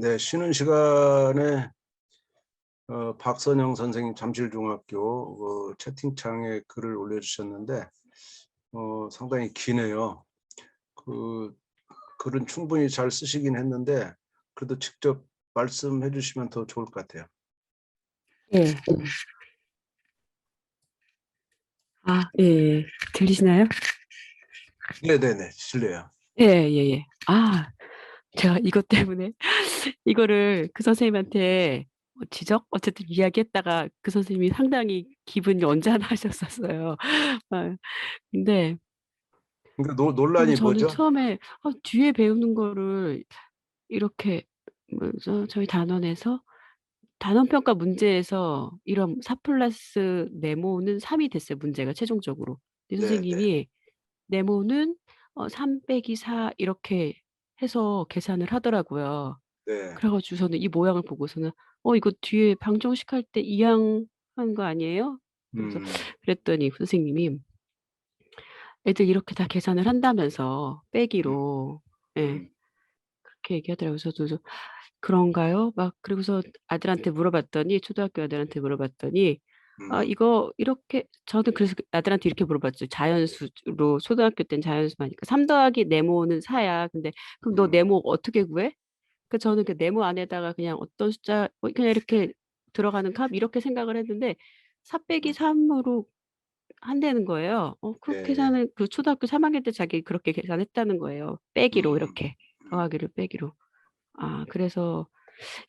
네, 쉬는 시간에 박선영 선생님 잠실중학교 채팅창에 글을 올려주셨는데 상당히 기네요. 그 글은 충분히 잘 쓰시긴 했는데 그래도 직접 말씀해 주시면 더 좋을 것 같아요. 예. 예. 들리시나요? 네네네, 실례요. 예, 예, 예. 제가 이것 때문에 이거를 그 선생님한테 어쨌든 이야기했다가 그 선생님이 상당히 기분이 언짢아하셨었어요. 근데 그러니까 논란이 저는 뭐죠? 처음에 뒤에 배우는 거를 이렇게 저희 단원에서 단원평가 문제에서 이런 4 플러스 네모는 3이 됐어요, 문제가 최종적으로. 근데 네, 네, 선생님이 네모는 3 빼기 4 이렇게 해서 계산을 하더라고요. 네. 그래 가지고서는 이 모양을 보고서는 이거 뒤에 방정식 할 때 이항한 거 아니에요?" 그러면서 음, 그랬더니 선생님이 "애들 이렇게 다 계산을 한다면서 음, 빼기로." 예. 음, 그렇게 얘기하더라고요. 저도 "그런가요?" 막 그러고서 아들한테 물어봤더니 초등학교 아들한테 물어봤더니 음, 이거 이렇게 저는 그래서 아들한테 이렇게 물어봤죠. 자연수로 초등학교 땐 자연수만 하니까 "3 더하기 네모는 4 야. 근데 그럼 너 음, 네모 어떻게 구해?" 저는 그 네모 안에다가 그냥 어떤 숫자 그냥 이렇게 들어가는 값 이렇게 생각을 했는데 4 빼기 3 으로 한다는 거예요. 그 예, 예. 계산을 그 초등학교 3 학년 때 자기 그렇게 계산했다는 거예요. 빼기로 음, 이렇게. 음, 더하기를 빼기로. 그래서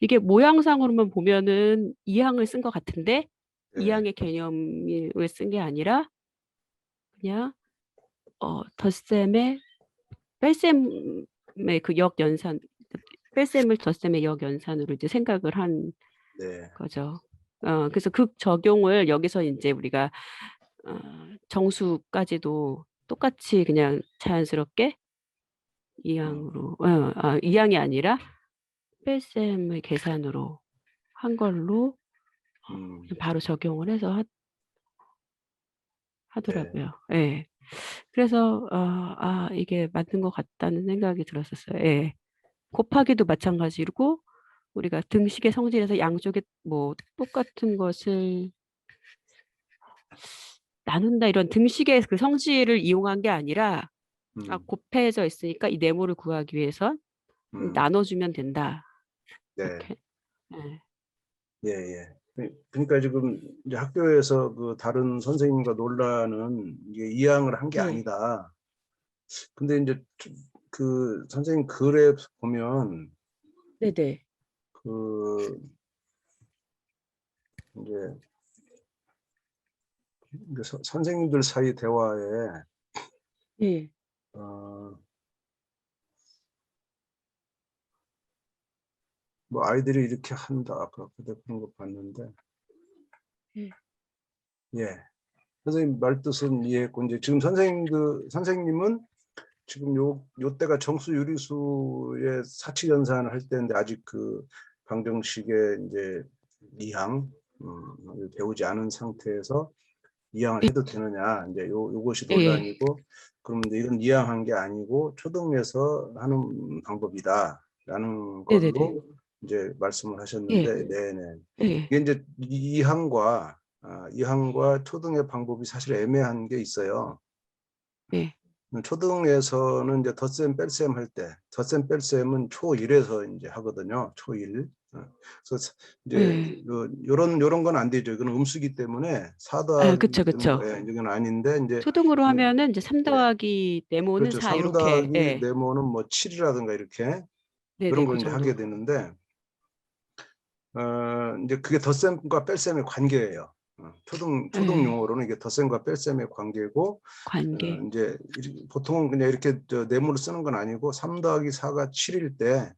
이게 모양상으로만 보면은 이항을 쓴 것 같은데 예, 이항의 개념을 쓴 게 아니라 그냥 덧셈의 뺄셈의 그 역연산 뺄셈을 덧셈의 역연산으로 이제 생각을 한 네. 거죠. 그래서 그 적용을 여기서 인제 우리가 정수까지도 똑같이 그냥 자연스럽게 음, 이항으로 이항이 아니라 뺄셈의 계산으로 한 걸로 음, 바로 적용을 해서 네. 하더라고요. 예. 그래서 이게 맞는 것 같다는 생각이 들었었어요. 예. 곱하기도 마찬가지고 우리가 등식의 성질에서 양쪽에 뭐 똑같은 것을 나눈다 이런 등식의 그 성질을 이용한 게 아니라 음, 곱해져 있으니까 이 네모를 구하기 위해선 음, 나눠주면 된다. 네. 이렇게. 예. 예예. 그러니까 지금 이제 학교에서 그 다른 선생님과 논란은 이게 이양을 한 게 네. 아니다. 근데 인제 그 선생님 글에 보면 네네. 그 인제 그 선생님들 사이 대화에 예. 어 뭐 "아이들이 이렇게 한다." 그런 거 봤는데 예. 예. 선생님 말뜻은 이해했고 인제 지금 선생님은 지금 요때가 정수 유리수의 사치 연산을 할 때인데 아직 그 방정식의 인제 이항 배우지 않은 상태에서 이항을 해도 되느냐 인제 요것이 예예. 논란이고 그럼 인제 이건 이항한 게 아니고 초등에서 하는 방법이다라는 네네네. 걸로 인제 말씀을 예. 하셨는데 네네. 예. 이게 인제 이항과 초등의 방법이 사실 애매한 게 있어요. 예. 초등에서는 이제 덧셈 뺄셈 할 때 덧셈 뺄셈은 초1 에서 인제 하거든요. 초1. 그래서 이제 예. 요런 건 안 되죠. 이거는 음수기 때문에 4 그쵸, 더하기 뭐 그쵸. 이건 아닌데 인제 초등으로 뭐 하면은 이제 3 예. 더하기 네모는 그렇죠. 4 3 요렇게 더하기 예. 네모는 뭐 7 이라든가 이렇게 네네. 그런 그 걸 인제 하게 정도. 되는데 인제 그게 덧셈과 뺄셈의 관계예요. 초등 예. 용어로는 이게 덧셈과 뺄셈의 관계고 관계. 인제 보통은 그냥 이렇게 네모를 쓰는 건 아니고 3 더하기 4가 7일 때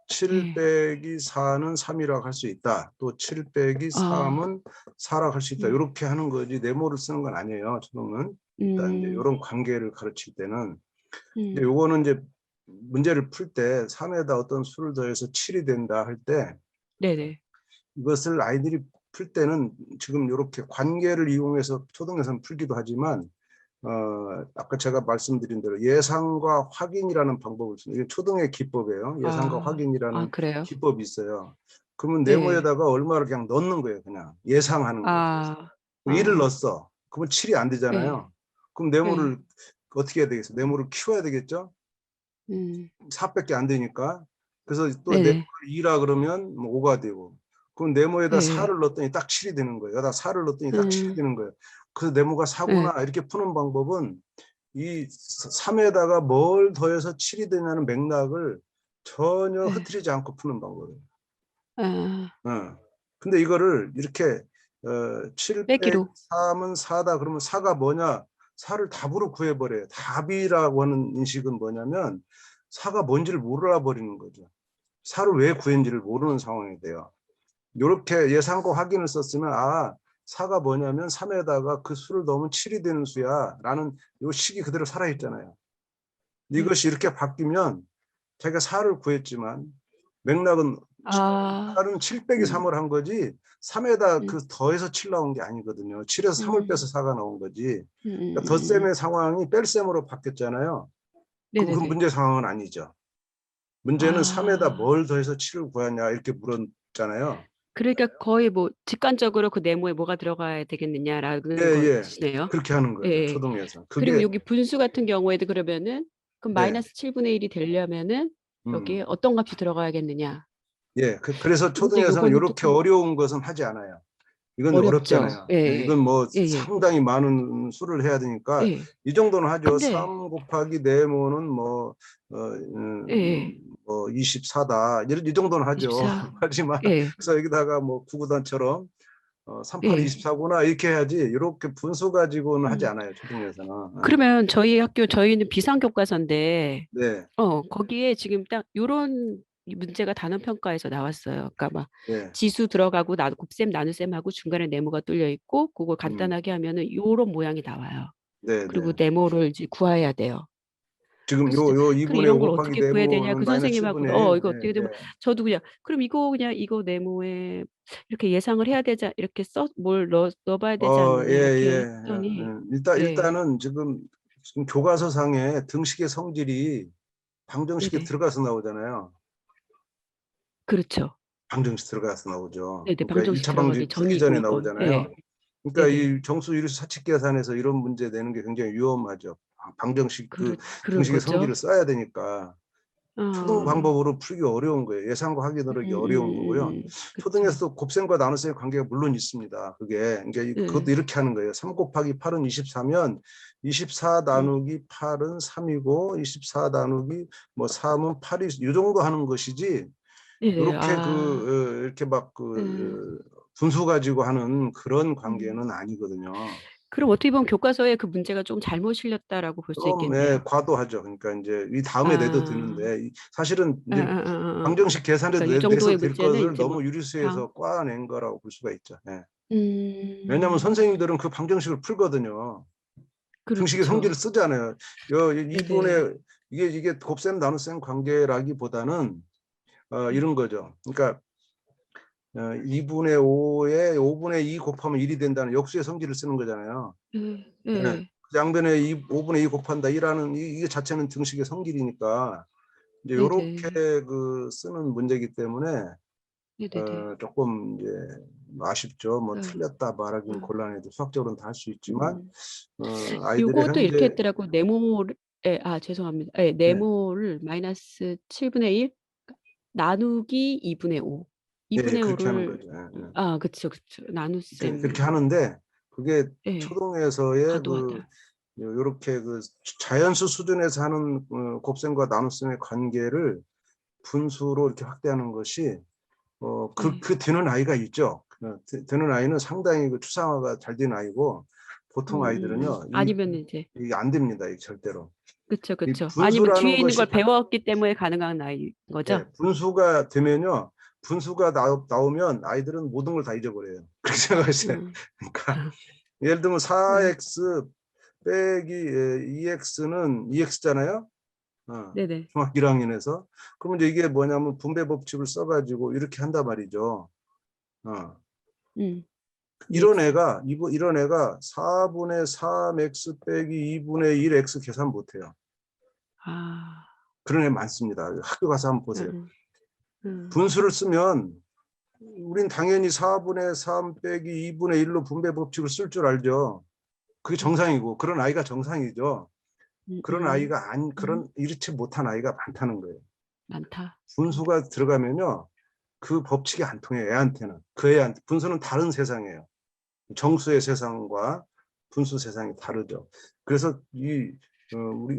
7 예. 빼기 4는 3 이라고 할 수 있다. 또 7 빼기 아. 3은 4라고 할 수 있다. 음. 요렇게 하는 거지 네모를 쓰는 건 아니에요, 초등은. 일단 인제 음. 요런 관계를 가르칠 때는. 근데 음. 요거는 인제 문제를 풀 때 3 에다 어떤 수를 더해서 7이 된다 할 때 네네. 이것을 아이들이 풀 때는 지금 요렇게 관계를 이용해서 초등에서는 풀기도 하지만 아까 제가 말씀드린 대로 예상과 확인이라는 방법을 씁니다. 이게 초등의 기법이에요. 예상과 확인이라는 그래요? 기법이 있어요. 그러면 예. 네모에다가 얼마를 그냥 넣는 거예요. 그냥 예상하는 거죠. 아. 1을 어. 넣었어. 그러면 7이 안 예. 되잖아요. 그럼 예. 네모를 어떻게 해야 되겠어요? 네모를 키워야 되겠죠? 음. 4밖에 안 되니까. 그래서 또 네모를 네네. 2라 그러면 뭐 5가 되고. 그럼 네모에다 예. 4를 넣었더니 딱 7이 되는 거예요. 여기다 4를 넣었더니 딱 7이 음. 되는 거예요. 그래서 네모가 예. 4구나 이렇게 푸는 방법은 이 3에다가 뭘 더해서 7이 되냐는 맥락을 전혀 예. 흐트리지 않고 푸는 방법이에요. 아. 근데 이거를 이렇게 7 빼기 빼기로. 3은 4다 그러면 4가 뭐냐? 4를 답으로 구해버려요. 답이라고 하는 인식은 뭐냐면 4가 뭔지를 몰라 버리는 거죠. 4를 왜 구했는지를 모르는 상황이 돼요. 요렇게 예상과 확인을 썼으면 4가 뭐냐면 3에다가 그 수를 넣으면 7이 되는 수야 라는 요 식이 그대로 살아있잖아요. 예. 이것이 이렇게 바뀌면 자기가 4를 구했지만 맥락은 아. 4는 7 빼기 음. 3을 한 거지 3에다 음. 그 더해서 7 나온 게 아니거든요. 7에서 3을 빼서 음. 4가 나온 거지. 그러니까 음음음음음. 덧셈의 상황이 뺄셈으로 바뀌었잖아요. 그럼 그 네네네. 문제 상황은 아니죠. 문제는 3에다 아. 뭘 더해서 7을 구하냐 이렇게 물었잖아요. 그러니까 거의 뭐 직관적으로 그 네모에 뭐가 들어가야 되겠느냐라는 예예. 것이네요. 그렇게 하는 거죠. 예예. 초등에서. 그리고 그게 여기 분수 같은 경우에도 그러면은 그럼 네. 마이너스 7분의 1이 되려면은 음. 여기에 어떤 값이 들어가야겠느냐. 예. 그래서 근데 초등에서는 요거는 또 요렇게 좀 어려운 것은 하지 않아요. 이건 어렵죠. 어렵잖아요. 예, 예예. 이건 뭐 예예. 상당히 많은 수를 해야 되니까 예. 이 정도는 하죠. 근데 3 곱하기 네모는 뭐, 예예. 뭐 24다. 이 정도는 하죠. 24. 하지만 예. 그래서 여기다가 뭐 구구단처럼 38, 예. 24구나 이렇게 해야지 이렇게 분수 가지고는 하지 음. 않아요. 초등에서는. 그러면 저희 학교 저희는 비상교과서인데 네, 거기에 지금 딱 요런 문제가 단원 평가에서 나왔어요. 그러니까 막 네, 지수 들어가고 곱셈 나눗셈하고 중간에 네모가 뚫려 있고 그걸 음, 간단하게 하면은 요런 모양이 나와요. 네, 그리고 네. 네모를 이제 구해야 돼요. 지금 그래서 요 그럼 2분의 이런 5 걸 곱하기 어떻게 구해야 되냐 네모는 그 마이너스 선생님하고도 7분의 1. 이거 어떻게 예, 되면 예. 저도 그냥 그럼 이거 그냥 이거 네모에 이렇게 예상을 해야 되자 이렇게 써 뭘 넣어봐야 되지 예, 않느냐 이렇게 예. 했더니 예. 일단은 지금 교과서상에 등식의 성질이 방정식에 네네. 들어가서 나오잖아요. 그렇죠. 방정식 들어가서 나오죠. 네네. 그러니까 방정식 1차 들어가기 방정식 풀기 전이고 전에 이건. 예. 나오잖아요. 그러니까 네네. 이 정수 유리수 사칙 계산에서 이런 문제 내는 게 굉장히 위험하죠. 방정식 그런 등식의 거죠. 성질을 써야 되니까. 초등 어. 방법으로 풀기 어려운 거예요. 예상과 확인으로 하기 어려운 거고요. 그쵸. 초등에서도 곱셈과 나눗셈의 관계가 물론 있습니다. 그러니까 그것도 예. 이렇게 하는 거예요. 3 곱하기 8은 24면 24 음. 나누기 8은 3이고 24 나누기 뭐 3은 8이 이 정도 하는 것이지 네네. 요렇게 아. 이렇게 막 예. 분수 가지고 하는 그런 음. 관계는 아니거든요. 그럼 어떻게 보면 교과서에 그 문제가 좀 잘못 실렸다라고 볼 수 좀 예, 있겠네요. 과도하죠. 그러니까 인제 이 다음에 내도 아. 되는데 사실은 인제 어어어어어. 방정식 계산해도 그러니까 이 내서 정도의 될 문제는 것을 인제 뭐 너무 당 유리수에서 꽈낸 거라고 볼 수가 있죠. 예. 왜냐하면 음. 선생님들은 그 방정식을 풀거든요. 등식의 성질을 그렇죠. 쓰잖아요. 요 네네. 이분의 이게 곱셈 나눗셈 관계라기보다는 음. 이런 거죠. 그러니까 2분의 5에 5분의 2 곱하면 1이 된다는 역수의 성질을 쓰는 거잖아요. 예. 예. 예. 양변에 5분의 2 곱한다 1하는 이게 자체는 등식의 성질이니까 이제 요렇게 네네. 쓰는 문제이기 때문에 네네네. 조금 이제 아쉽죠. 뭐 어. 틀렸다 말하기는 어. 곤란해도 수학적으로는 다 할 수 있지만 음. 아이들이 요것도 이렇게 현재 했더라고요. 네모를 죄송합니다. 예. 네. 네모를 마이너스 7분의 1 나누기 2분의 5. 예, 2분의 그렇게 하는 5를 거죠. 예, 예. 그쵸, 그쵸. 그렇게 나눗셈. 하는데 그게 예. 초등에서의 과도하다. 요렇게 자연수 수준에서 하는 곱셈과 나눗셈의 관계를 분수로 이렇게 확대하는 것이 예. 되는 아이가 있죠. 되는 아이는 상당히 추상화가 잘 된 아이고 보통 아이들은요, 아니면은 이제 이게 안 됩니다. 이 절대로. 그쵸, 이 그쵸. 아니면 뒤에 분수라는 있는 걸 것이 배웠기 때문에 가능한 나이인 거죠? 예, 분수가 되면요, 분수가 나오면 아이들은 모든 걸 다 잊어버려요. 그렇게 생각하세요. 음. 그러니까 예를 들면 예. 4x 빼기 2x는 2x잖아요. 네네. 중학교 1학년에서. 그러면 이제 이게 뭐냐면 분배 법칙을 써가지고 이렇게 한단 말이죠. 어. 음. 이런 애가 4분의 3x 빼기 2분의 1x 계산 못해요. 아. 그런 애 많습니다. 학교 가서 한번 보세요. 음. 분수를 쓰면 우린 당연히 4분의 3 빼기 2분의 1로 분배 법칙을 쓸 줄 알죠. 그게 정상이고 그런 아이가 정상이죠. 그런 아이가 이렇지 못한 아이가 많다는 거예요. 많다. 분수가 들어가면요. 그 법칙이 안 통해요. 애한테는. 그 애한테. 분수는 다른 세상이에요. 정수의 세상과 분수 세상이 다르죠. 그래서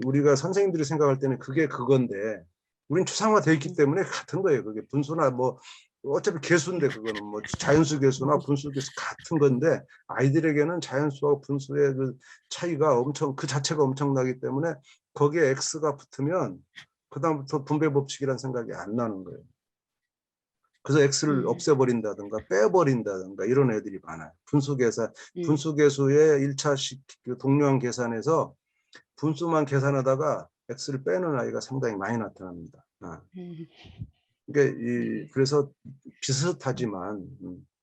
우리가 선생님들이 생각할 때는 그게 그건데 우린 추상화되어 있기 때문에 같은 거예요. 그게 분수나 뭐 어차피 개수인데 그거는 뭐 자연수 개수나 분수 개수 같은 건데 아이들에게는 자연수와 분수의 그 차이가 그 자체가 엄청나기 때문에 거기에 x가 붙으면 그다음부터 분배 법칙이라는 생각이 안 나는 거예요. 그래서 x를 없애버린다든가 빼버린다든가 이런 애들이 많아요. 분수계수의 1차식 동료항 계산에서 분수만 계산하다가 x를 빼는 아이가 상당히 많이 나타납니다. 그래서 비슷하지만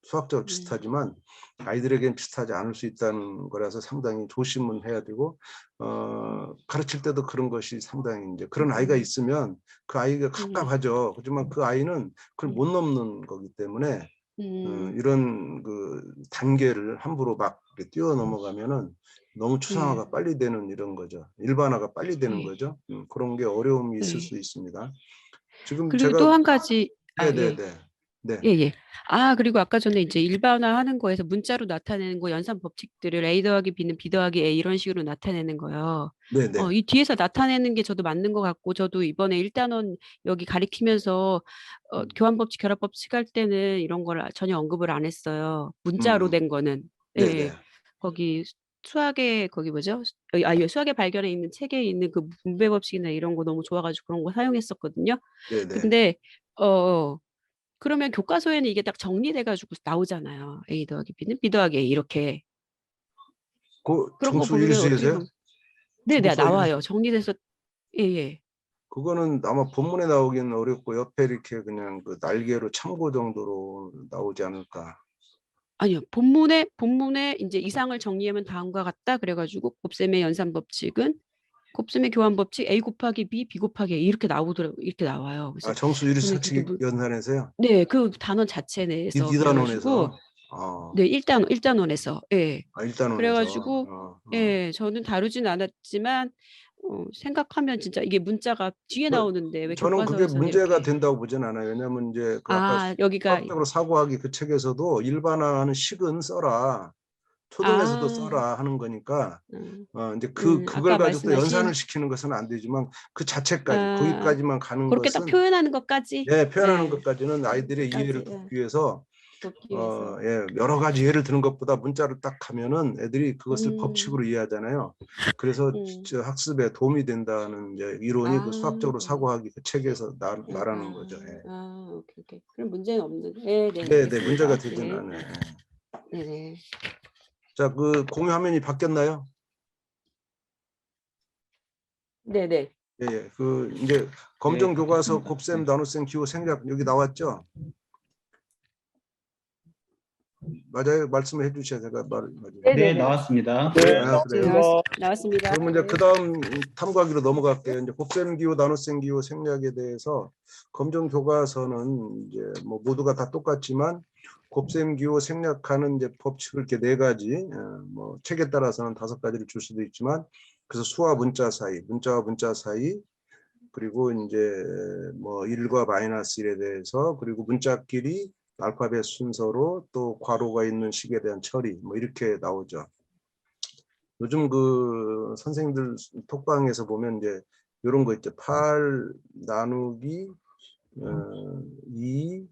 수학적으로 비슷하지만 아이들에겐 비슷하지 않을 수 있다는 거라서 상당히 조심은 해야 되고 가르칠 때도 그런 것이 상당히 이제 그런 아이가 있으면 그 아이가 갑갑하죠. 하지만 그 아이는 그걸 못 넘는 거기 때문에 이런 그 단계를 함부로 막 뛰어넘어가면은 너무 추상화가 빨리 되는 이런 거죠. 일반화가 빨리 되는 거죠. 그런 게 어려움이 있을 수 있습니다. 지금 그리고 제가 또 한 가지 예. 네네네. 네. 예예. 그리고 아까 전에 이제 일반화하는 거에서 문자로 나타내는 거 연산 법칙들을 A 더하기 B는 B 더하기 A 이런 식으로 나타내는 거요. 네네. 이 뒤에서 나타내는 게 저도 맞는 것 같고 저도 이번에 1단원 여기 가리키면서 교환 법칙, 결합 법칙 할 때는 이런 걸 전혀 언급을 안 했어요. 문자로 된 거는. 네네. 예. 거기 수학의 거기 뭐죠? 수학의 발견에 있는 책에 있는 그 분배 법칙이나 이런 거 너무 좋아가지고 그런 거 사용했었거든요. 네네. 근데 그러면 교과서에는 이게 딱 정리돼 가지고 나오잖아요. A 더하기 B는 B 더하기 A 이렇게. 그 그런 거 정수 보면 어떻게 유리수에서요? 보면 네네 정수 유리수 나와요. 정리돼서 예예. 그거는 아마 본문에 나오기는 어렵고 옆에 이렇게 그냥 그 날개로 참고 정도로 나오지 않을까. 아니요. 본문에 인제 이상을 정리하면 다음과 같다 그래 가지고 곱셈의 연산 법칙은 곱셈의 교환 법칙 A 곱하기 B, B 곱하기 A 이렇게 이렇게 나와요. 아, 그래서 정수 유리수 저는 그게 사칙 연산에서요? 네. 그 단원 자체 내에서 그래 가지고 이단원에서. 아, 네. 1단원에서. 예. 그래 일단원에서. 가지고 예. 저는 다루진 않았지만 생각하면 진짜 이게 문자가 뒤에 나오는데 왜 저는 그게 교과서에서는 문제가 이렇게 된다고 보진 않아요. 왜냐하면 이제 그 아까 여기가 수학적으로 사고하기 그 책에서도 일반화하는 식은 써라. 초등에서도 아. 써라 하는 거니까 이제 그걸 아까 가지고 또 말씀하신 연산을 시키는 것은 안 되지만 그 자체까지 거기까지만 가는 고렇게 딱 것은 표현하는 것까지 표현하는 예. 것까지는 아이들의 이해를 것까지 예. 돕기 위해서 돕기 위해서. 여러 가지 예를 드는 것보다 문자를 딱 하면은 애들이 그것을 음. 법칙으로 이해하잖아요. 그래서 음. 저 학습에 도움이 된다는 이제 이론이 그 수학적으로 네. 사고하기 그 책에서 말하는 거죠. 오케이. 그럼 문제는 없는 네네 네, 네, 문제가 알겠습니다. 되진 네. 않아요. 네네. 자, 그 공유 화면이 바뀌었나요? 네네. 예, 예. 그 이제 네, 검정 교과서 바뀌었습니다. 곱셈 네. 나눗셈 기호 생략 여기 나왔죠? 맞아요. 말씀해 주셔야 제가 맞아요. 네, 나왔습니다. 네, 아, 그래요. 나왔습니다. 그러면 이제 네. 그다음 탐구하기로 넘어갈게요. 이제 곱셈 기호, 나눗셈 기호 생략에 대해서 검정 교과서는 이제 뭐 모두가 다 똑같지만 곱셈 기호 생략하는 이제 법칙을 이렇게 네 가지, 뭐 책에 따라서는 5가지를 줄 수도 있지만 그래서 수와 문자 사이, 문자와 문자 사이, 그리고 이제 뭐 1과 마이너스 1에 대해서, 그리고 문자끼리 알파벳 순서로, 또 괄호가 있는 식에 대한 처리, 뭐 이렇게 나오죠. 요즘 그 선생님들 톡방에서 보면 이제 이런 거 있죠. 8 나누기 2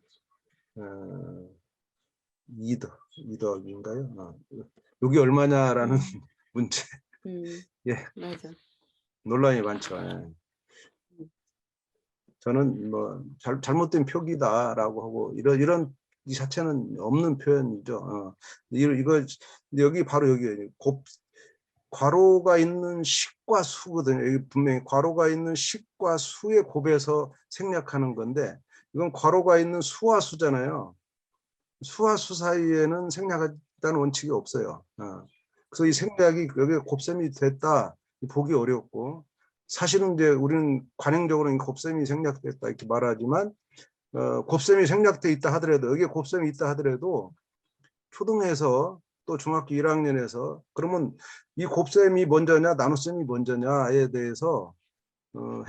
2 더하기인가요? 여기 얼마냐라는 문제. 예, 맞아. 논란이 많죠. 예. 저는 뭐 잘못된 표기다라고 하고 이런 이 자체는 없는 표현이죠. 이거 여기 바로 여기 괄호가 있는 식과 수거든요. 여기 분명히 괄호가 있는 식과 수의 곱에서 생략하는 건데 이건 괄호가 있는 수와 수잖아요. 수와 수 사이에는 생략하지 있다는 원칙이 없어요. 그래서 이 생략이 여기에 곱셈이 됐다 보기 어렵고, 사실은 이제 우리는 관행적으로 곱셈이 생략됐다 이렇게 말하지만, 곱셈이 생략돼 있다 하더라도, 여기에 곱셈이 있다 하더라도 초등에서 또 중학교 1학년에서 그러면 이 곱셈이 먼저냐 나눗셈이 먼저냐에 대해서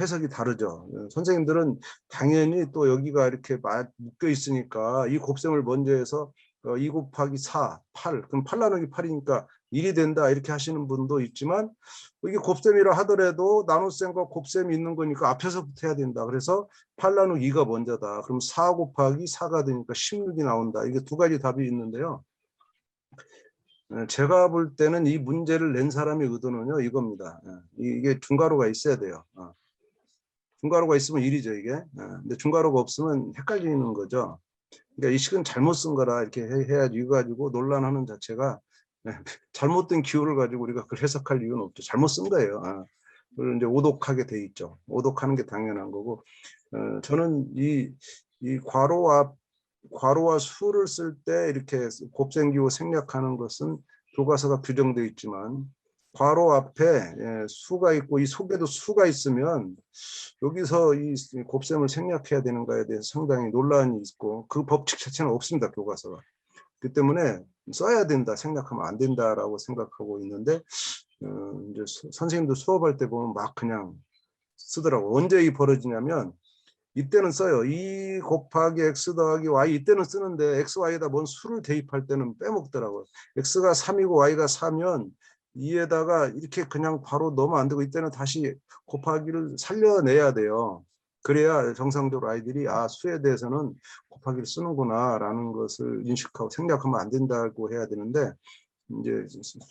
해석이 다르죠. 선생님들은 당연히 또 여기가 이렇게 묶여 있으니까 이 곱셈을 먼저 해서 2 곱하기 4, 8, 그럼 8 나누기 8이니까 1이 된다 이렇게 하시는 분도 있지만, 이게 곱셈이라 하더라도 나눗셈과 곱셈이 있는 거니까 앞에서부터 해야 된다. 그래서 8 나누기 2가 먼저다. 그럼 4 곱하기 4가 되니까 16이 나온다. 이게 두 가지 답이 있는데요. 제가 볼 때는 이 문제를 낸 사람의 의도는요, 이겁니다. 이게 중괄호가 있어야 돼요. 중괄호가 있으면 1이죠, 이게. 근데 중괄호가 없으면 헷갈리는 거죠. 그러니까 이 식은 잘못 쓴 거라 이렇게 해야지, 이거 가지고 논란하는 자체가 잘못된 기호를 가지고 우리가 그걸 해석할 이유는 없죠. 잘못 쓴 거예요. 그걸 이제 오독하게 돼 있죠. 오독하는 게 당연한 거고, 저는 이 괄호와 수를 쓸 때 이렇게 곱셈기호 생략하는 것은 교과서가 규정되어 있지만, 괄호 앞에 수가 있고 이 속에도 수가 있으면 여기서 이 곱셈을 생략해야 되는가에 대해서 상당히 논란이 있고, 그 법칙 자체는 없습니다, 교과서가. 그 때문에 써야 된다, 생략하면 안 된다라고 생각하고 있는데, 이제 선생님도 수업할 때 보면 막 그냥 쓰더라고. 언제 이 벌어지냐면, 이때는 써요. 2 곱하기 x 더하기 y, 이때는 쓰는데 x, y에다 뭔 수를 대입할 때는 빼먹더라고요. x가 3이고 y가 4면 2에다가 이렇게 그냥 바로 넣으면 안 되고, 이때는 다시 곱하기를 살려내야 돼요. 그래야 정상적으로 아이들이 수에 대해서는 곱하기를 쓰는구나 라는 것을 인식하고, 생략하면 안 된다고 해야 되는데, 이제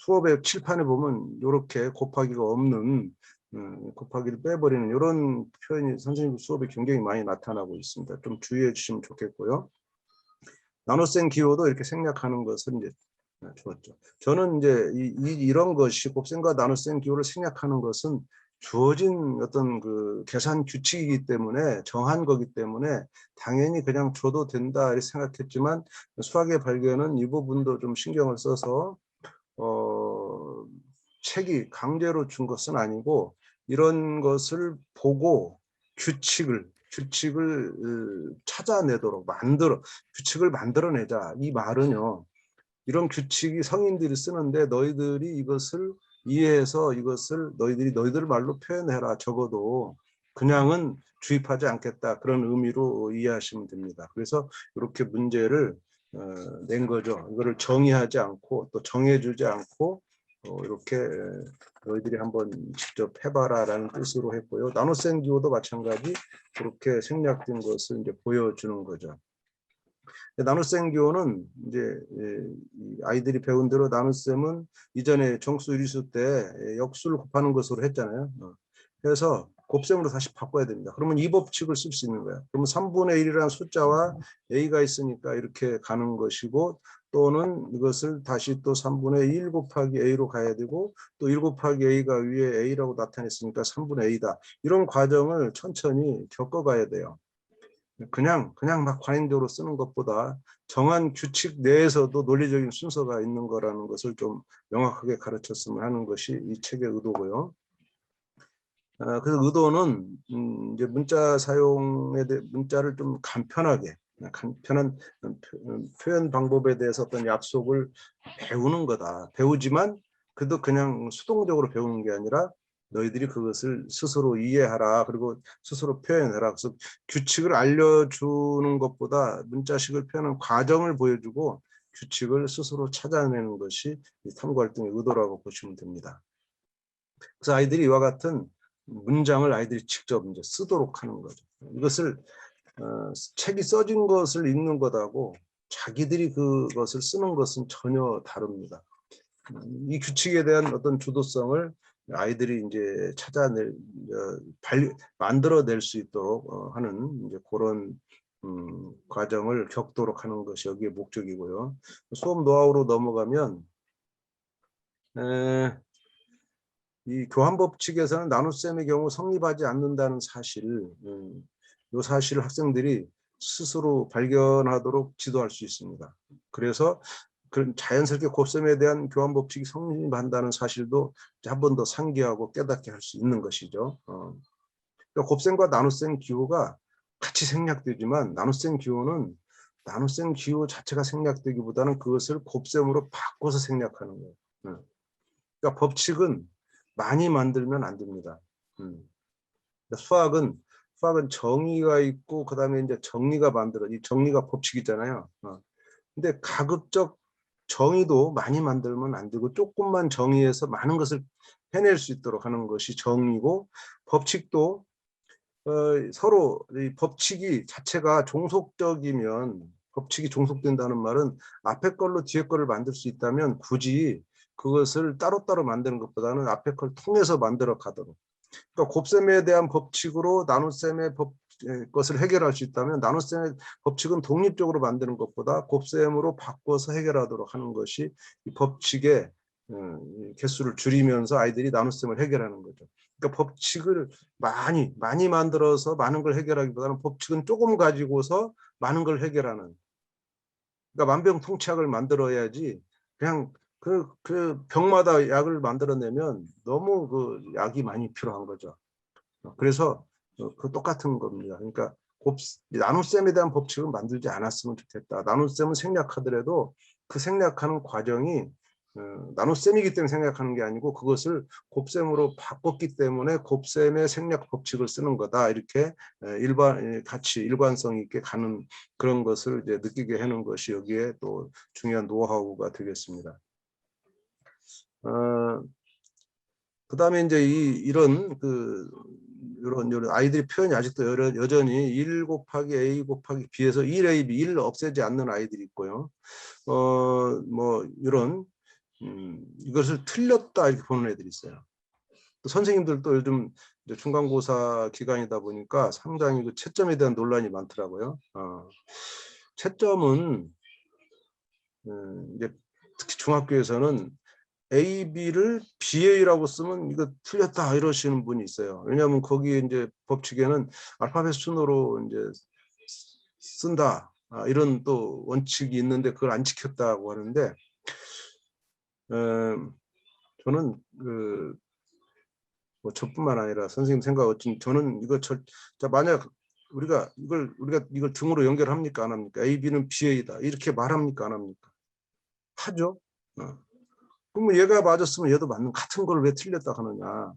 수업의 칠판에 보면 이렇게 곱하기가 없는, 곱하기를 빼버리는 이런 표현이 선생님 수업에 굉장히 많이 나타나고 있습니다. 좀 주의해 주시면 좋겠고요. 나눗셈 기호도 이렇게 생략하는 것은 이제 좋았죠. 저는 이제 이런 것이, 곱셈과 나눗셈 기호를 생략하는 것은 주어진 어떤 그 계산 규칙이기 때문에, 정한 거기 때문에 당연히 그냥 줘도 된다 이렇게 생각했지만, 수학의 발견은 이 부분도 좀 신경을 써서 책이 강제로 준 것은 아니고, 이런 것을 보고 규칙을 찾아내도록 규칙을 만들어내자. 이 말은요, 이런 규칙이 성인들이 쓰는데 너희들이 이것을 이해해서 이것을 너희들 말로 표현해라. 적어도 그냥은 주입하지 않겠다. 그런 의미로 이해하시면 됩니다. 그래서 이렇게 문제를 낸 거죠. 이거를 정의하지 않고 또 정해주지 않고 이렇게 너희들이 한번 직접 해봐라라는 뜻으로 했고요. 나눗셈 기호도 마찬가지 그렇게 생략된 것을 이제 보여주는 거죠. 나눗셈 기호는 이제 아이들이 배운 대로, 나눗셈은 이전에 정수 유리수 때 역수를 곱하는 것으로 했잖아요. 그래서 곱셈으로 다시 바꿔야 됩니다. 그러면 이 법칙을 쓸 수 있는 거예요. 그러면 3분의 1이라는 숫자와 a가 있으니까 이렇게 가는 것이고, 또는 이것을 다시 또 3분의 1 곱하기 a로 가야 되고, 또 1 곱하기 a가 위에 a라고 나타냈으니까 3분의 a다. 이런 과정을 천천히 겪어가야 돼요. 그냥 막 관행적으로 쓰는 것보다 정한 규칙 내에서도 논리적인 순서가 있는 거라는 것을 좀 명확하게 가르쳤으면 하는 것이 이 책의 의도고요. 그래서 의도는 이제 문자를 좀 간편한 표현 방법에 대해서 어떤 약속을 배우는 거다. 배우지만 그래도 그냥 수동적으로 배우는 게 아니라 너희들이 그것을 스스로 이해하라. 그리고 스스로 표현해라. 그래서 규칙을 알려주는 것보다 문자식을 표현하는 과정을 보여주고 규칙을 스스로 찾아내는 것이 탐구활동의 의도라고 보시면 됩니다. 그래서 아이들이 이와 같은 문장을 아이들이 직접 이제 쓰도록 하는 거죠. 이것을 책이 써진 것을 읽는 것하고 자기들이 그것을 쓰는 것은 전혀 다릅니다. 이 규칙에 대한 어떤 주도성을 아이들이 이제 만들어낼 수 있도록 하는 이제 그런 과정을 겪도록 하는 것이 여기에 목적이고요. 수업 노하우로 넘어가면, 이 교환법칙에서는 나눗셈의 경우 성립하지 않는다는 사실, 이 사실을 학생들이 스스로 발견하도록 지도할 수 있습니다. 그래서 그런 자연스럽게 곱셈에 대한 교환 법칙이 성립한다는 사실도 한 번 더 상기하고 깨닫게 할 수 있는 것이죠. 그러니까 곱셈과 나눗셈 기호가 같이 생략되지만 나눗셈 기호는 나눗셈 기호 자체가 생략되기보다는 그것을 곱셈으로 바꿔서 생략하는 거예요. 그러니까 법칙은 많이 만들면 안 됩니다. 수학은 정의가 있고 그다음에 이제 정리가 만들어 이 정리가 법칙이잖아요. 근데 가급적 정의도 많이 만들면 안 되고 조금만 정의해서 많은 것을 해낼 수 있도록 하는 것이 정의고, 법칙도 서로 이 법칙이 자체가 종속적이면, 법칙이 종속된다는 말은 앞에 걸로 뒤에 거를 만들 수 있다면 굳이 그것을 따로따로 만드는 것보다는 앞에 걸 통해서 만들어 가도록. 그러니까 곱셈에 대한 법칙으로 나눗셈의 것을 해결할 수 있다면 나눗셈의 법칙은 독립적으로 만드는 것보다 곱셈으로 바꿔서 해결하도록 하는 것이 이 법칙의 개수를 줄이면서 아이들이 나눗셈을 해결하는 거죠. 그러니까 법칙을 많이 만들어서 많은 걸 해결하기보다는 법칙은 조금 가지고서 많은 걸 해결하는, 그러니까 만병통치약을 만들어야지 그냥 그 병마다 약을 만들어내면 너무 그 약이 많이 필요한 거죠. 그래서 그 똑같은 겁니다. 그러니까 나눗셈에 대한 법칙은 만들지 않았으면 좋겠다. 나눗셈은 생략하더라도 그 생략하는 과정이 나눗셈이기 때문에 생략하는 게 아니고 그것을 곱셈으로 바꿨기 때문에 곱셈의 생략 법칙을 쓰는 거다. 이렇게 같이 일관성 있게 가는 그런 것을 이제 느끼게 하는 것이 여기에 또 중요한 노하우가 되겠습니다. 그다음에 이제 이런 아이들이 표현이 아직도 여전히 1 곱하기 A 곱하기 B에서 1A, B 1을 없애지 않는 아이들이 있고요. 뭐 이런 이것을 틀렸다 이렇게 보는 애들이 있어요. 또 선생님들도 요즘 이제 중간고사 기간이다 보니까 상당히 그 채점에 대한 논란이 많더라고요. 채점은 이제 특히 중학교에서는 A, B를 BA라고 쓰면 이거 틀렸다 이러시는 분이 있어요. 왜냐하면 거기에 이제 법칙에는 알파벳 순으로 이제 쓴다 이런 또 원칙이 있는데 그걸 안 지켰다고 하는데, 저는 뭐 저뿐만 아니라 선생님 생각 어찌 저는 이거 만약 우리가 이걸 등으로 연결합니까 안 합니까? A, B는 BA다 이렇게 말합니까 안 합니까? 하죠. 그러면 얘가 맞았으면 얘도 맞는 같은 걸 왜 틀렸다 하느냐.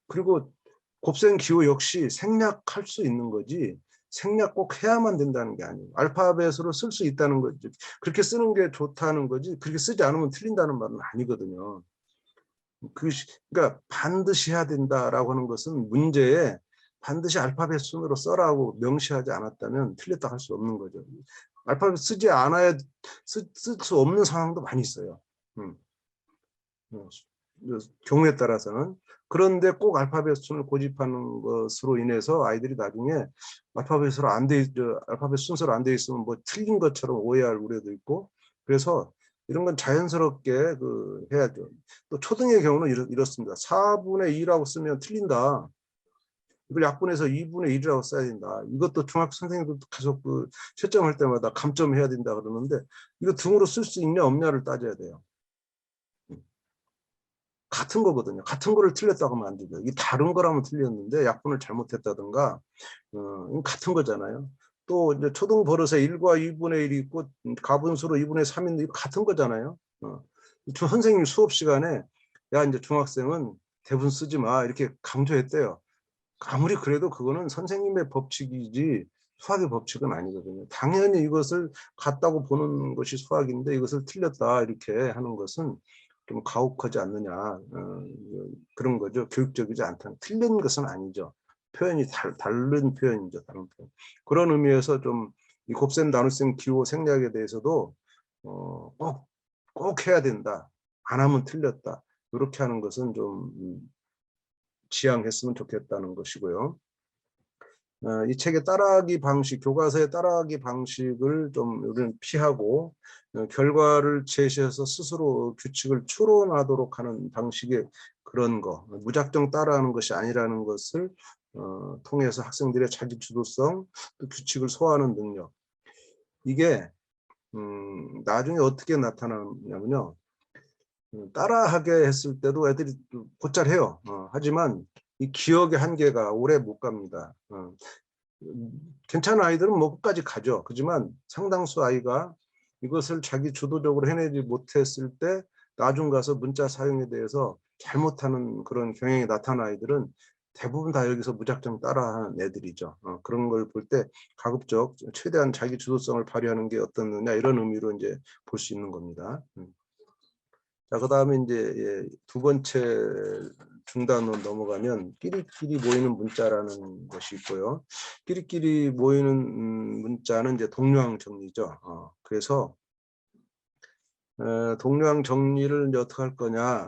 그리고 곱셈 기호 역시 생략할 수 있는 거지 생략 꼭 해야만 된다는 게 아니에요. 알파벳으로 쓸 수 있다는 거지. 그렇게 쓰는 게 좋다는 거지 그렇게 쓰지 않으면 틀린다는 말은 아니거든요. 그러니까 반드시 해야 된다라고 하는 것은 문제에 반드시 알파벳 순으로 써라고 명시하지 않았다면 틀렸다 할 수 없는 거죠. 알파벳 쓰지 않아야 쓸 수 없는 상황도 많이 있어요. 경우에 따라서는. 그런데 꼭 알파벳 순을 고집하는 것으로 인해서 아이들이 나중에 알파벳 순서로 안 돼 있으면 뭐 틀린 것처럼 오해할 우려도 있고, 그래서 이런 건 자연스럽게 해야죠. 또 초등의 경우는 이렇습니다. 4분의 2라고 쓰면 틀린다. 이걸 약분해서 2분의 1이라고 써야 된다. 이것도 중학교 선생님들도 계속 채점할 때마다 감점해야 된다 그러는데 이거 등으로 쓸 수 있냐 없냐를 따져야 돼요. 같은 거거든요. 같은 거를 틀렸다고 하면 안 되죠. 이게 다른 거라면 틀렸는데 약분을 잘못했다든가 같은 거잖아요. 또 이제 초등 버릇에 1과 2분의 1이 있고 가분수로 2분의 3인데 같은 거잖아요. 선생님 수업 시간에 야 이제 중학생은 대분 쓰지 마 이렇게 강조했대요. 아무리 그래도 그거는 선생님의 법칙이지 수학의 법칙은 아니거든요. 당연히 이것을 같다고 보는 것이 수학인데 이것을 틀렸다 이렇게 하는 것은 좀 가혹하지 않느냐 그런 거죠. 교육적이지 않다는. 틀린 것은 아니죠. 표현이 다른 표현이죠. 다른 표현. 그런 의미에서 좀 이 곱셈 나눗셈 기호 생략에 대해서도 꼭 해야 된다. 안 하면 틀렸다. 이렇게 하는 것은 좀 지양했으면 좋겠다는 것이고요. 이 책의 따라하기 방식, 교과서의 따라하기 방식을 좀 우리는 피하고 결과를 제시해서 스스로 규칙을 추론하도록 하는 방식의 그런 거, 무작정 따라하는 것이 아니라는 것을 통해서 학생들의 자기 주도성, 또 규칙을 소화하는 능력, 이게 나중에 어떻게 나타나냐면요. 따라하게 했을 때도 애들이 곧잘 해요. 하지만 이 기억의 한계가 오래 못 갑니다. 괜찮은 아이들은 뭐 끝까지 가죠. 하지만 상당수 아이가 이것을 자기 주도적으로 해내지 못했을 때 나중 가서 문자 사용에 대해서 잘못하는 그런 경향이 나타난 아이들은 대부분 다 여기서 무작정 따라하는 애들이죠. 그런 걸 볼 때 가급적 최대한 자기 주도성을 발휘하는 게 어떻느냐 이런 의미로 이제 볼 수 있는 겁니다. 자, 그다음에 이제 두 번째 중단으로 넘어가면 끼리끼리 모이는 문자라는 것이 있고요. 끼리끼리 모이는 문자는 이제 동료항 정리죠. 그래서 동료항 정리를 이제 어떻게 할 거냐.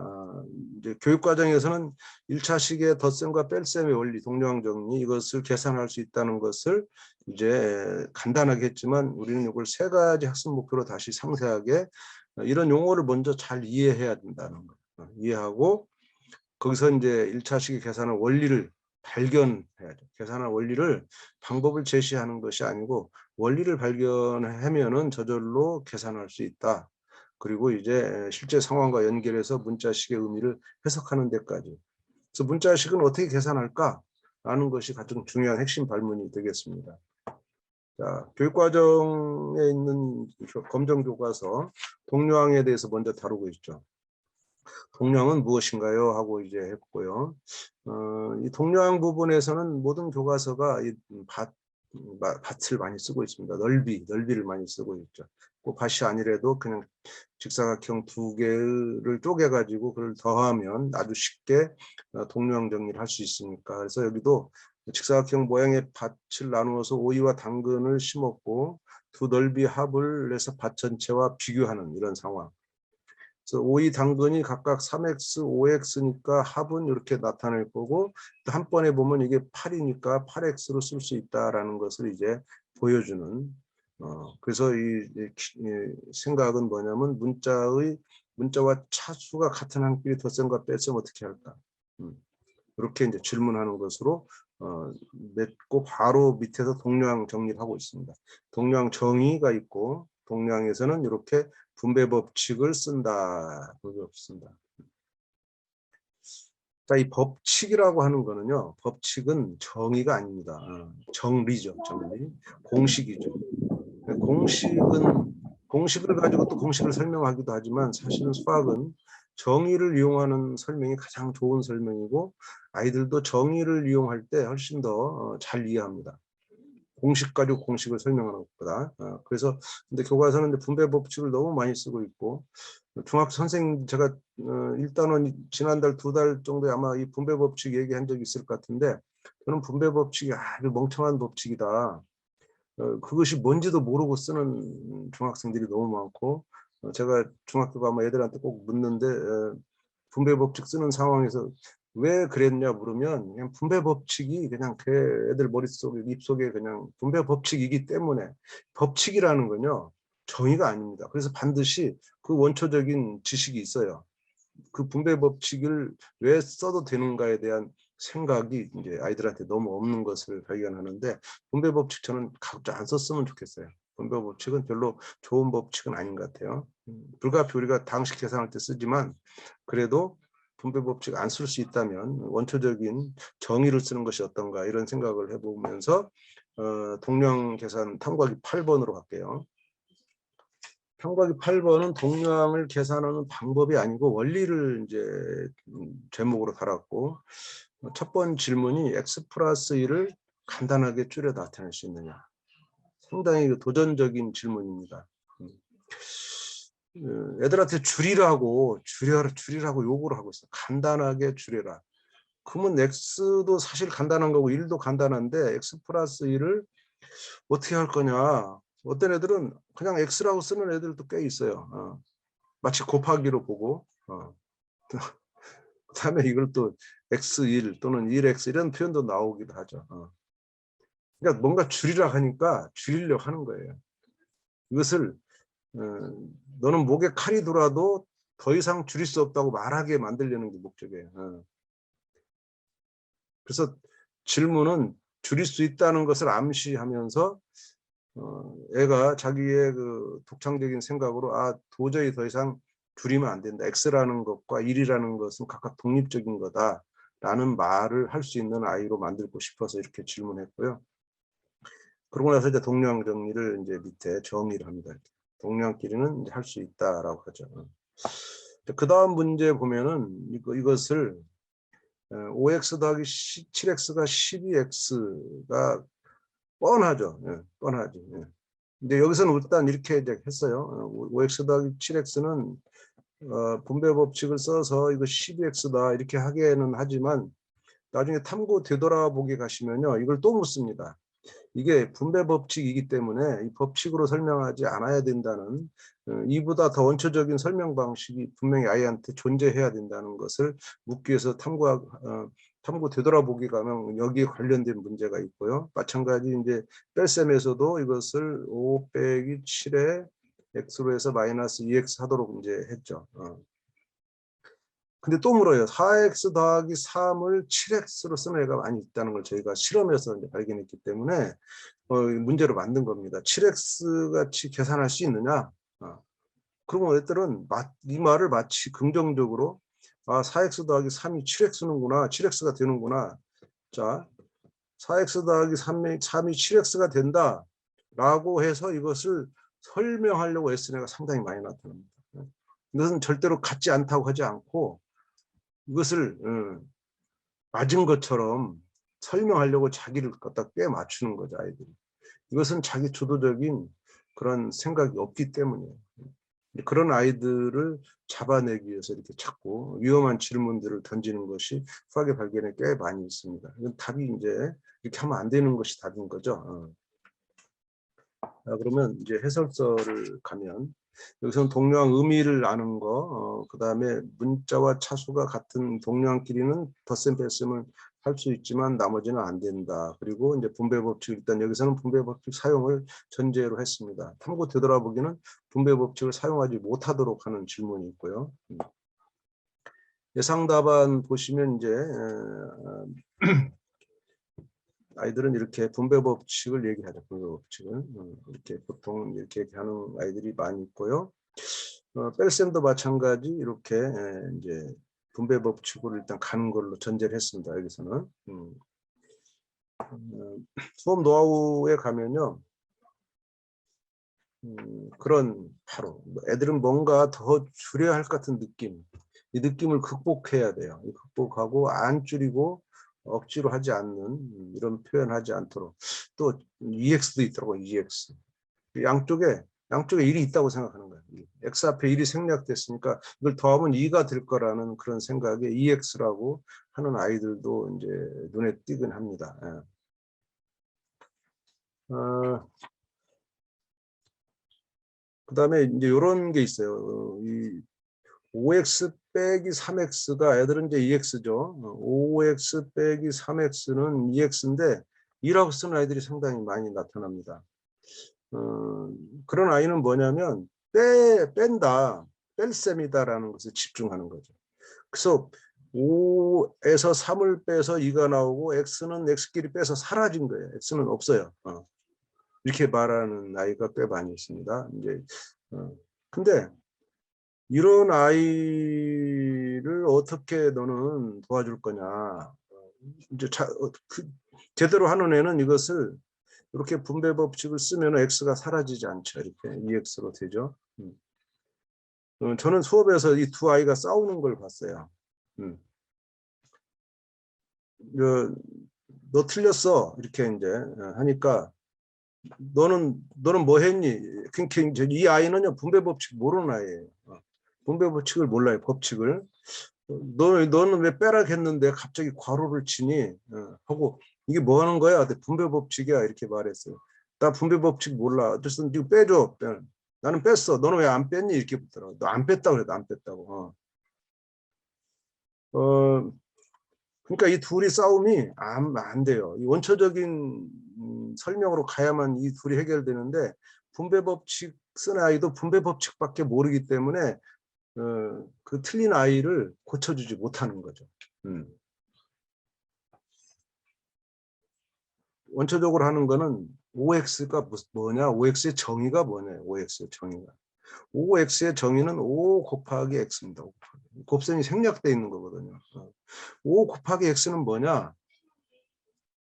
이제 교육 과정에서는 1차 시기의 덧셈과 뺄셈의 원리, 동료항 정리 이것을 계산할 수 있다는 것을 이제 간단하게 했지만 우리는 이걸 세 가지 학습 목표로 다시 상세하게 이런 용어를 먼저 잘 이해해야 된다는 거. 이해하고 거기서 이제 1차 시기 계산의 원리를 발견해야죠. 계산의 원리를 방법을 제시하는 것이 아니고 원리를 발견하면은 저절로 계산할 수 있다. 그리고 이제 실제 상황과 연결해서 문자식의 의미를 해석하는 데까지. 그래서 문자식은 어떻게 계산할까라는 것이 가장 중요한 핵심 발문이 되겠습니다. 자, 교육과정에 있는 검정교과서 동료항에 대해서 먼저 다루고 있죠. 동료항은 무엇인가요? 하고 이제 했고요. 이 동료항 부분에서는 모든 교과서가 이 밭을 많이 쓰고 있습니다. 넓이를 많이 쓰고 있죠. 그 밭이 아니라도 그냥 직사각형 두 개를 쪼개가지고 그걸 더하면 아주 쉽게 동료항 정리를 할 수 있으니까. 그래서 여기도 직사각형 모양의 밭을 나누어서 오이와 당근을 심었고 두 넓이 합을 내서 밭 전체와 비교하는 이런 상황. 그래서 오이 당근이 각각 3x, 5x니까 합은 이렇게 나타낼 거고 한 번에 보면 이게 8이니까 8x로 쓸 수 있다라는 것을 이제 보여주는. 그래서 이 생각은 뭐냐면 문자와 차수가 같은 한끼리 덧셈과 뺄셈 어떻게 할까? 이렇게 이제 질문하는 것으로 맺고 바로 밑에서 동료항 정리를 하고 있습니다. 동료항 정의가 있고 동료항에서는 이렇게 분배 법칙을 쓴다. 자, 이 법칙이라고 하는 거는요. 법칙은 정의가 아닙니다. 정리죠. 정리. 공식이죠. 공식을 가지고 또 공식을 설명하기도 하지만 사실은 수학은 정의를 이용하는 설명이 가장 좋은 설명이고 아이들도 정의를 이용할 때 훨씬 더 잘 이해합니다. 공식 가지고 공식을 설명하는 것보다. 그래서 근데 교과서는 분배 법칙을 너무 많이 쓰고 있고 중학교 선생님 제가 1단원 지난달 2달 정도에 아마 이 분배 법칙 얘기한 적이 있을 것 같은데 저는 분배 법칙이 아주 멍청한 법칙이다. 그것이 뭔지도 모르고 쓰는 중학생들이 너무 많고 제가 중학교 가면 애들한테 꼭 묻는데 분배 법칙 쓰는 상황에서 왜 그랬냐 물으면 그냥 분배 법칙이 그냥 그 애들 머릿속에 입속에 그냥 분배 법칙이기 때문에 법칙이라는 건요 정의가 아닙니다. 그래서 반드시 그 원초적인 지식이 있어요. 그 분배 법칙을 왜 써도 되는가에 대한 생각이 이제 아이들한테 너무 없는 것을 발견하는데 분배 법칙 저는 각자 안 썼으면 좋겠어요. 분배 법칙은 별로 좋은 법칙은 아닌 것 같아요. 불가피 우리가 당식 계산할 때 쓰지만 그래도 분배 법칙 안 쓸 수 있다면 원초적인 정의를 쓰는 것이 어떤가 이런 생각을 해보면서 동량 계산 탐구하기 8번으로 갈게요. 탐구하기 8번은 동량을 계산하는 방법이 아니고 원리를 이제 제목으로 달았고 첫 번째 질문이 x 플러스 1을 간단하게 줄여 나타낼 수 있느냐. 상당히 도전적인 질문입니다. 애들한테 줄이라고 요구를 하고 있어. 간단하게 줄여라. 그러면 x도 사실 간단한 거고 1도 간단한데 x 플러스 1을 어떻게 할 거냐. 어떤 애들은 그냥 x라고 쓰는 애들도 꽤 있어요. 마치 곱하기로 보고 그다음에 이걸 또 x1 또는 1x 이런 표현도 나오기도 하죠. 그러니까 뭔가 줄이라 하니까 줄이려고 하는 거예요. 이것을 너는 목에 칼이 돌아도 더 이상 줄일 수 없다고 말하게 만들려는 게 목적이에요. 그래서 질문은 줄일 수 있다는 것을 암시하면서 애가 자기의 그 독창적인 생각으로 도저히 더 이상 줄이면 안 된다. X라는 것과 1이라는 것은 각각 독립적인 거다라는 말을 할 수 있는 아이로 만들고 싶어서 이렇게 질문했고요. 그러고 나서 이제 동량 정리를 이제 밑에 정의를 합니다. 동량끼리는 할 수 있다라고 하죠. 그 다음 문제 보면은 이것을 5x 더하기 7x가 12x가 뻔하죠. 뻔하지. 근데 여기서는 일단 이렇게 이제 했어요. 5x 더하기 7x는 분배 법칙을 써서 이거 12x다 이렇게 하기는 하지만 나중에 탐구 되돌아보기 가시면요. 이걸 또 묻습니다. 이게 분배 법칙이기 때문에 이 법칙으로 설명하지 않아야 된다는 이보다 더 원초적인 설명 방식이 분명히 아이한테 존재해야 된다는 것을 묻기 위해서 탐구 되돌아보기 가면 여기에 관련된 문제가 있고요. 마찬가지 이제 뺄셈에서도 이것을 5 빼기 7에 x로 해서 마이너스 2x 하도록 이제 했죠. 근데 또 물어요. 4x 더하기 3을 7x로 쓰는 애가 많이 있다는 걸 저희가 실험에서 이제 발견했기 때문에 문제로 만든 겁니다. 7x 같이 계산할 수 있느냐? 그러면 애들은 이 말을 마치 긍정적으로 4x 더하기 3이 7x는구나. 7x가 되는구나. 자, 4x 더하기 3이 7x가 된다. 라고 해서 이것을 설명하려고 애쓴 애가 상당히 많이 나타납니다. 이것은 절대로 같지 않다고 하지 않고 이것을 맞은 것처럼 설명하려고 자기를 갖다 꽤 맞추는 거죠, 아이들이. 이것은 자기 주도적인 그런 생각이 없기 때문이에요. 그런 아이들을 잡아내기 위해서 이렇게 자꾸 위험한 질문들을 던지는 것이 수학의 발견에 꽤 많이 있습니다. 이건 답이 이제 이렇게 하면 안 되는 것이 답인 거죠. 그러면 이제 해설서를 가면 여기서는 동료항 의미를 아는 거, 그 다음에 문자와 차수가 같은 동료항끼리는 덧셈 뺄셈을 할 수 있지만 나머지는 안 된다. 그리고 이제 분배 법칙, 일단 여기서는 분배 법칙 사용을 전제로 했습니다. 탐구 되돌아보기는 분배 법칙을 사용하지 못하도록 하는 질문이 있고요. 예상 답안 보시면 이제 아이들은 이렇게 분배 법칙을 얘기하죠. 분배 법칙을 이렇게 보통 이렇게 얘기하는 아이들이 많이 있고요. 뺄셈도 마찬가지 이렇게 이제 분배 법칙으로 일단 가는 걸로 전제를 했습니다. 여기서는 수업 노하우에 가면요. 그런 바로 애들은 뭔가 더 줄여야 할 것 같은 느낌, 이 느낌을 극복해야 돼요. 극복하고 안 줄이고 억지로 하지 않는 이런 표현하지 않도록. 또 EX도 있더라고요. EX. 양쪽에 1이 있다고 생각하는 거예요. X 앞에 1이 생략됐으니까 이걸 더하면 2가 될 거라는 그런 생각에 EX라고 하는 아이들도 이제 눈에 띄긴 합니다. 그다음에 이제 이런 게 있어요. 이 5x 빼기 3x가 애들은 이제 2x죠. 5x 빼기 3x는 2x인데 2라고 쓰는 아이들이 상당히 많이 나타납니다. 그런 아이는 뭐냐면 뺀다, 뺄셈이다라는 것에 집중하는 거죠. 그래서 5에서 3을 빼서 2가 나오고 x는 x끼리 빼서 사라진 거예요. x는 없어요. 이렇게 말하는 아이가 꽤 많이 있습니다. 이제 근데 이런 아이를 어떻게 너는 도와줄 거냐? 이제 제대로 하는 애는 이것을 이렇게 분배 법칙을 쓰면 x가 사라지지 않죠. 이렇게 2x로 되죠. 저는 수업에서 이 두 아이가 싸우는 걸 봤어요. 너 틀렸어. 이렇게 이제 하니까 너는 뭐 했니? 그러니까 이 아이는요 분배 법칙 모르는 아이예요. 분배 법칙을 몰라요. 법칙을. 너는 왜 빼라겠는데 갑자기 괄호를 치니? 하고 이게 뭐 하는 거야? 분배 법칙이야 이렇게 말했어요. 나 분배 법칙 몰라. 어쨌든 이거 빼줘. 나는 뺐어. 너는 왜 안 뺐니? 이렇게 묻더라고. 너 안 뺐다고 그래도 안 뺐다고. 그러니까 이 둘이 싸움이 안 돼요. 이 원초적인 설명으로 가야만 이 둘이 해결되는데 분배 법칙 쓴 아이도 분배 법칙밖에 모르기 때문에 그 틀린 아이를 고쳐주지 못하는 거죠. 원초적으로 하는 거는 OX가 뭐냐? OX의 정의가 뭐냐? OX의 정의가. OX의 정의는 5 곱하기 X입니다. 곱셈이 생략되어 있는 거거든요. 5 곱하기 X는 뭐냐?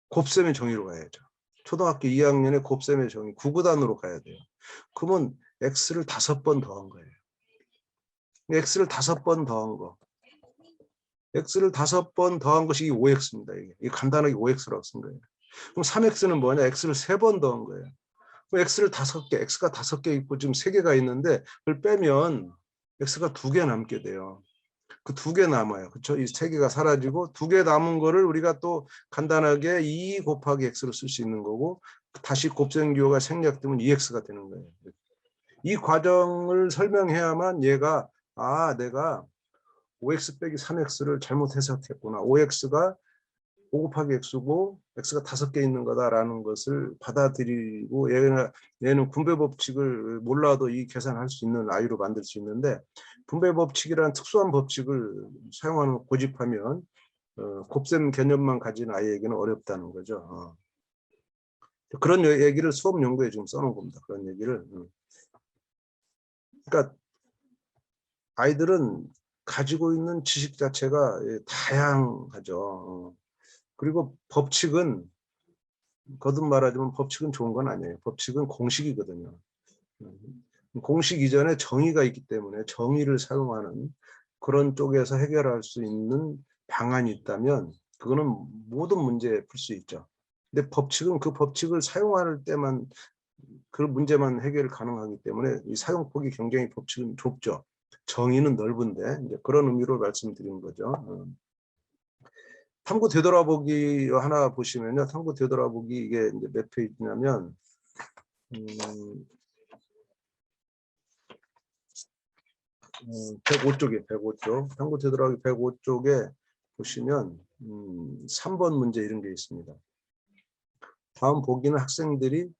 곱셈의 정의로 가야죠. 초등학교 2학년의 곱셈의 정의, 구구단으로 가야 돼요. 그러면 X를 5번 더한 거예요. X를 5번 더한 거. X를 5번 더한 것이 5X입니다. 이게 간단하게 5X라고 쓴 거예요. 그럼 3X는 뭐냐? X를 3번 더한 거예요. 그럼 X를 5개, X가 5개 있고 지금 3개가 있는데 그걸 빼면 X가 2개 남게 돼요. 그 2개 남아요. 그렇죠? 이 3개가 사라지고 2개 남은 거를 우리가 또 간단하게 2 곱하기 X로 쓸 수 있는 거고 다시 곱셈기호가 생략되면 2X가 되는 거예요. 이 과정을 설명해야만 얘가 내가 5X 빼기 3X를 잘못 해석했구나. 5X가 5 곱하기 X고 X가 5개 있는 거다라는 것을 받아들이고 얘는 분배 법칙을 몰라도 이 계산할 수 있는 아이로 만들 수 있는데 분배 법칙이라는 특수한 법칙을 사용하는 고집하면 곱셈 개념만 가진 아이에게는 어렵다는 거죠. 그런 얘기를 수업 연구에 지금 써놓은 겁니다. 그런 얘기를. 그러니까 아이들은 가지고 있는 지식 자체가 다양하죠. 그리고 법칙은 거듭 말하자면 법칙은 좋은 건 아니에요. 법칙은 공식이거든요. 공식 이전에 정의가 있기 때문에 정의를 사용하는 그런 쪽에서 해결할 수 있는 방안이 있다면 그거는 모든 문제에 풀 수 있죠. 근데 법칙은 그 법칙을 사용할 때만 그 문제만 해결 가능하기 때문에 이 사용폭이 굉장히 법칙은 좁죠. 정의는 넓은데 이제 그런 의미로 말씀드린 거죠. 탐구 되돌아보기 하나 보시면요. 탐구 되돌아보기 이게 이제 몇 페이지냐면 105쪽에 105쪽. 탐구 되돌아보기 105쪽에 보시면 3번 문제 이런 게 있습니다. 다음 보기는 학생들이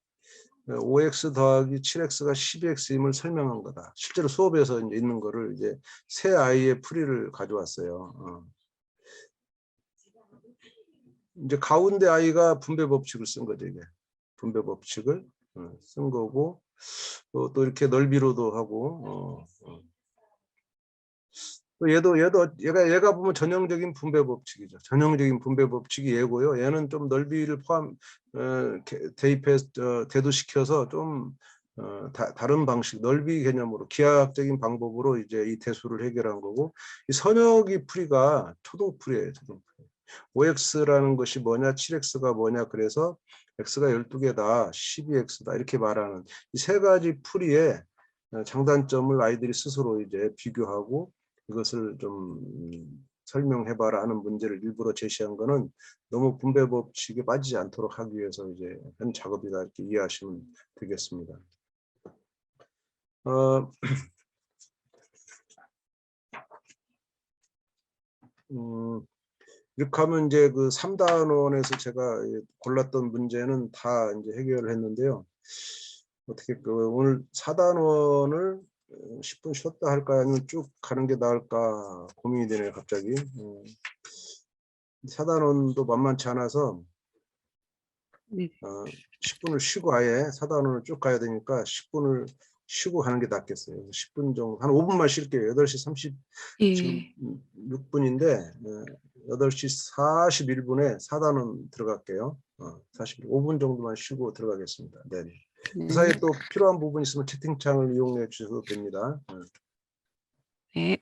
5x 더하기 7x가 12x임을 설명한 거다. 실제로 수업에서 이제 있는 거를 이제 새 아이의 풀이를 가져왔어요. 이제 가운데 아이가 분배 법칙을 쓴 거죠. 이게 분배 법칙을 쓴 거고 또 이렇게 넓이로도 하고 또 얘가 보면 전형적인 분배 법칙이죠. 전형적인 분배 법칙이 얘고요. 얘는 좀 넓이를 대입해서 대두시켜서 좀 다른 방식, 넓이 개념으로 기하학적인 방법으로 이제 이 대수를 해결한 거고 이 선역이 풀이가 초등풀이에요. 초등풀이. 5x라는 것이 뭐냐, 7x가 뭐냐, 그래서 x가 12개다, 12x다 이렇게 말하는 이 세 가지 풀이의 장단점을 아이들이 스스로 이제 비교하고 이것을 좀 설명해봐라 하는 문제를 일부러 제시한 거는 너무 분배 법칙에 빠지지 않도록 하기 위해서 이제 한 작업이다 이렇게 이해하시면 되겠습니다. 이렇게 하면 이제 그 3단원에서 제가 골랐던 문제는 다 이제 해결을 했는데요. 어떻게 오늘 4단원을 10분 쉬었다 할까 아니면 쭉 가는 게 나을까 고민이 되네요, 갑자기. 4단원도 만만치 않아서 네. 10분을 쉬고 아예 4단원을 쭉 가야 되니까 10분을 쉬고 가는 게 낫겠어요. 10분 정도, 한 5분만 쉴게요. 8시 30, 지금 6분인데 8시 41분에 4단원 들어갈게요. 5분 정도만 쉬고 들어가겠습니다. 네. 그 사이에 또 필요한 부분 있으면 채팅창을 이용해 주셔도 됩니다. 네.